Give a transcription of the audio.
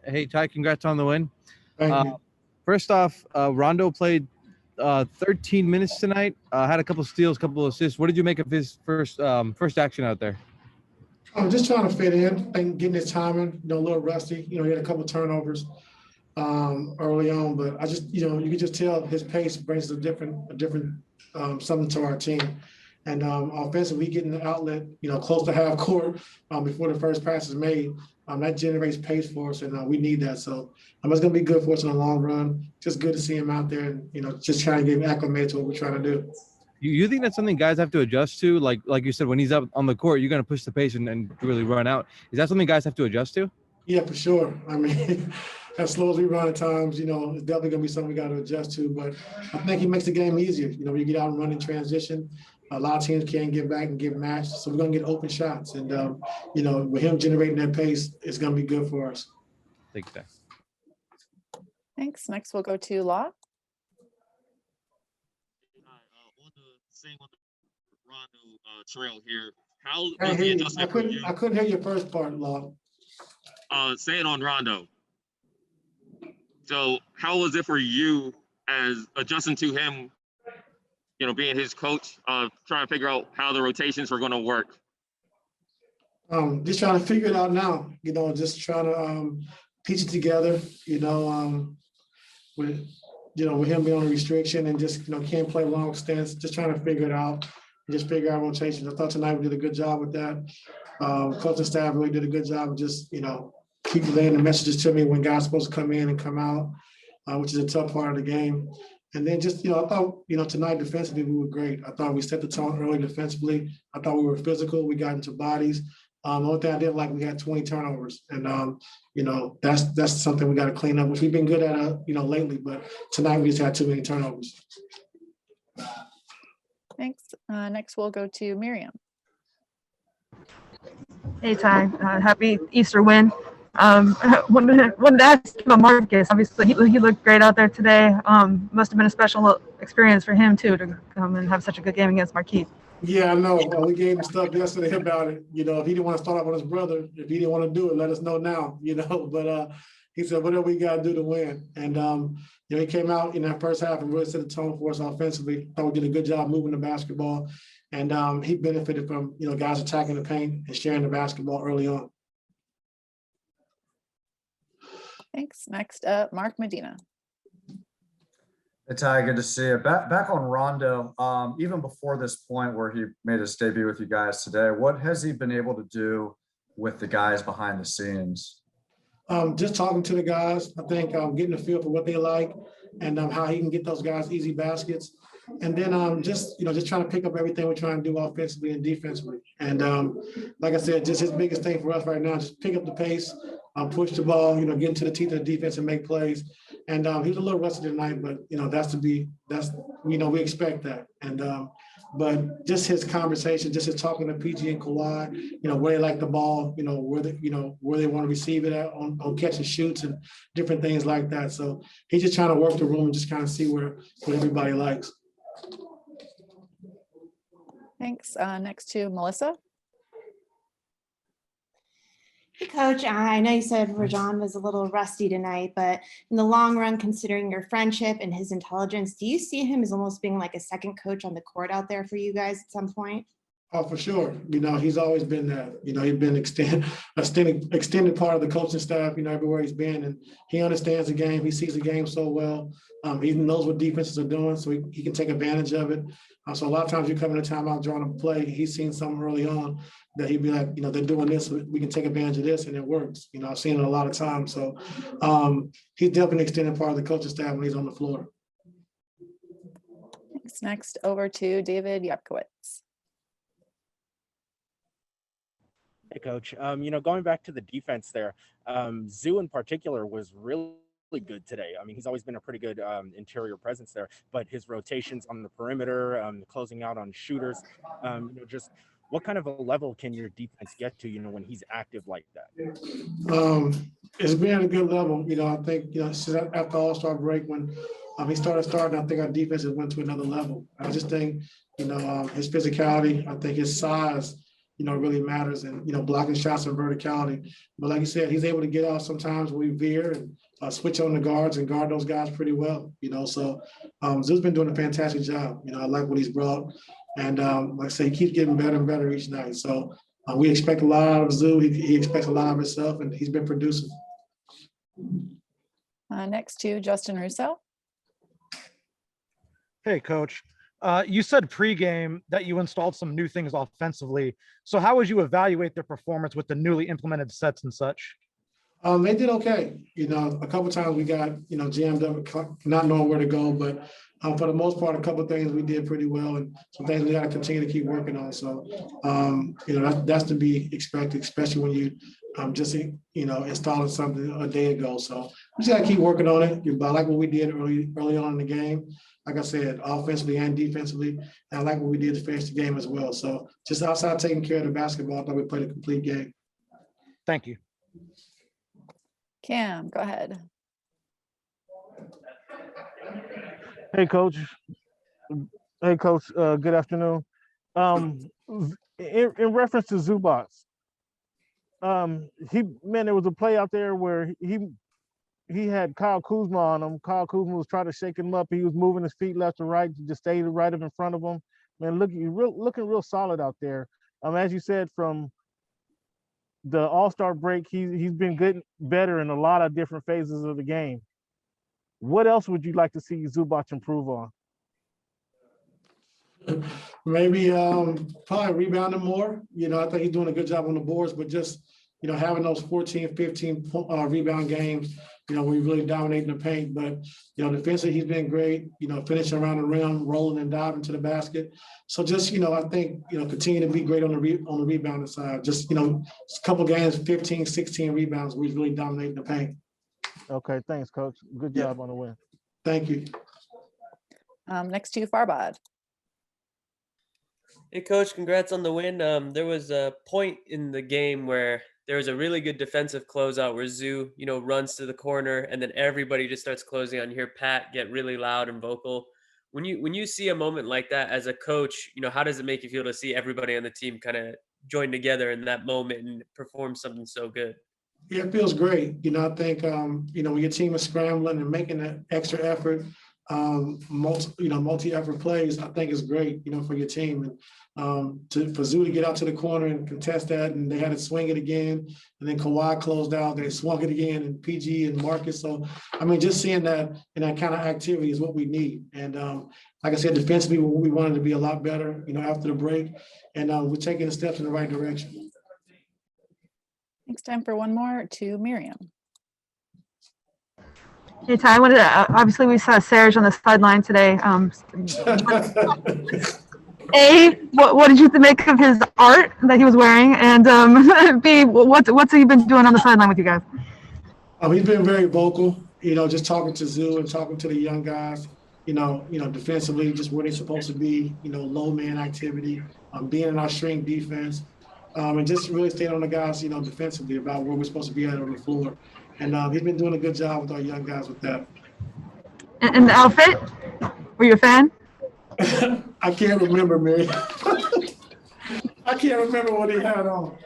Hey, Ty, congrats on the win. Thank Uh, you. First off, Rondo played 13 minutes tonight. Had a couple steals, couple assists. What did you make of his first action out there? I'm just trying to fit in, getting his timing, a little rusty. He had a couple turnovers early on, but I just, you can just tell his pace brings a different something to our team. And offensively, getting the outlet, close to half court before the first pass is made, that generates pace for us, and we need that. So it's going to be good for us in the long run. Just good to see him out there, and just trying to get him acclimated to what we're trying to do. You think that's something guys have to adjust to? Like you said, when he's up on the court, you're going to push the pace and really run out. Is that something guys have to adjust to? Yeah, for sure. I mean, as slow as we run at times, it's definitely going to be something we got to adjust to. But I think he makes the game easier. When you get out and run in transition, a lot of teams can't get back and get matched. So we're going to get open shots. And, with him generating that pace, it's going to be good for us. Thanks, Ty. Thanks. Next, we'll go to Law. On the Rondo trail here, how was I the adjustment for you? couldn't hear your first part, Law. Saying on Rondo. So how was it for you as adjusting to him, being his coach, trying to figure out how the rotations were going to work? Just trying to figure it out now, just trying to piece it together, with him being on a restriction and just, can't play long stints, just trying to figure it out and just figure out rotations. I thought tonight we did a good job with that. Coaching staff really did a good job of just, keep relaying the messages to me when guys are supposed to come in and come out, which is a tough part of the game. And then just, I thought, tonight defensively we were great. I thought we set the tone early defensively. I thought we were physical. We got into bodies. The only thing I didn't like, we had 20 turnovers. And, that's something we got to clean up, which we've been good at, lately. But tonight we just had too many turnovers. Thanks. Next, we'll go to Miriam. Hey, Ty. Happy Easter win. Wanted to ask you about Marcus. Obviously, he looked great out there today. Must have been a special experience for him, too, to come and have such a good game against Marquise. Yeah, I know. We gave him stuff yesterday about it. If he didn't want to start off with his brother, if he didn't want to do it, let us know now, But he said, whatever we got to do to win. And, he came out in that first half and really set the tone for us offensively. Thought we did a good job moving the basketball. And he benefited from, guys attacking the paint and sharing the basketball early on. Thanks. Next up, Mark Medina. Hey, Ty, good to see you. Back on Rondo, even before this point where he made his debut with you guys today, what has he been able to do with the guys behind the scenes? Just talking to the guys, I think getting a feel for what they like and how he can get those guys easy baskets. And then just trying to pick up everything we're trying to do offensively and defensively. And like I said, just his biggest thing for us right now, just pick up the pace, push the ball, get into the teeth of the defense and make plays. And he was a little rusty tonight, but we expect that. And but just his conversation, just his talking to PG and Kawhi, where they like the ball, where they want to receive it at on catch and shoots and different things like that. So he's just trying to work the room and just kind of see what everybody likes. Thanks. Next to Melissa. Hey, Coach, I know you said Rajon was a little rusty tonight, but in the long run, considering your friendship and his intelligence, do you see him as almost being like a second coach on the court out there for you guys at some point? Oh, for sure. He's always been that. He's been extended part of the coaching staff, everywhere he's been. And he understands the game. He sees the game so well. He knows what defenses are doing, so he can take advantage of it. So a lot of times you come in a timeout, drawing a play, he's seen something early on that he'd be like, they're doing this, we can take advantage of this, and it works. I've seen it a lot of times. So he's definitely an extended part of the coaching staff when he's on the floor. Thanks. Next over to David Yupkowitz. Hey, Coach. Going back to the defense there, Zoo in particular was really good today. I mean, he's always been a pretty good interior presence there, but his rotations on the perimeter, closing out on shooters, just what kind of a level can your defense get to, when he's active like that? It's been at a good level. I think, since after All-Star break, when he started, I think our defense has went to another level. I just think, his physicality, I think his size, really matters, and, blocking shots and verticality. But like you said, he's able to get off sometimes when we veer and switch on the guards and guard those guys pretty well, so Zoo's been doing a fantastic job. I like what he's brought. And like I say, he keeps getting better and better each night. So we expect a lot out of Zoo. He expects a lot of himself, and he's been producing. Next to Justin Russo. Hey, Coach. You said pregame that you installed some new things offensively. So how would you evaluate their performance with the newly implemented sets and such? They did okay. A couple of times we got, jammed up, not knowing where to go. But for the most part, a couple of things we did pretty well, and some things we got to continue to keep working on. So, that's to be expected, especially when you just, installing something a day ago. So we just got to keep working on it. But I like what we did early on in the game. Like I said, offensively and defensively. And I like what we did to finish the game as well. So just outside taking care of the basketball, I thought we played a complete game. Thank you. Cam, go ahead. Hey, Coach. Good afternoon. In reference to Zubac, there was a play out there where he had Kyle Kuzma on him. Kyle Kuzma was trying to shake him up. He was moving his feet left to right to just stay right up in front of him. Man, looking real solid out there. As you said, from the All-Star break, he's been better in a lot of different phases of the game. What else would you like to see Zubac improve on? Maybe probably rebounding more. I think he's doing a good job on the boards, but just, having those 14, 15 rebound games, where we really dominating the paint. But, defensively, he's been great, finishing around the rim, rolling and diving to the basket. So just, I think, continue to be great on the rebounding side. Just, a couple games, 15, 16 rebounds, where he's really dominating the paint. Okay, thanks, Coach. Good job on the win. Thank you. Next to Farbad. Hey, Coach, congrats on the win. There was a point in the game where there was a really good defensive closeout where Zoo, runs to the corner, and then everybody just starts closing on. You hear Pat get really loud and vocal. When you see a moment like that as a coach, how does it make you feel to see everybody on the team kind of join together in that moment and perform something so good? Yeah, it feels great. I think, when your team is scrambling and making that extra effort, multi-effort plays, I think is great, for your team. And for Zoo to get out to the corner and contest that, and they had to swing it again, and then Kawhi closed out, they swung it again, and PG and Marcus. So, just seeing that and that kind of activity is what we need. And like I said, defensively, we wanted to be a lot better, after the break, and we're taking the steps in the right direction. Next time for one more to Miriam. Hey, Ty, I wanted to, obviously we saw Serge on the sideline today. What did you make of his art that he was wearing? And B, what's he been doing on the sideline with you guys? He's been very vocal, just talking to Zoo and talking to the young guys, defensively, just where they're supposed to be, low man activity, being in our shrink defense, and just really staying on the guys, defensively about where we're supposed to be at on the floor. And he's been doing a good job with our young guys with that. And the outfit? Were you a fan? I can't remember, Mary. I can't remember what he had on.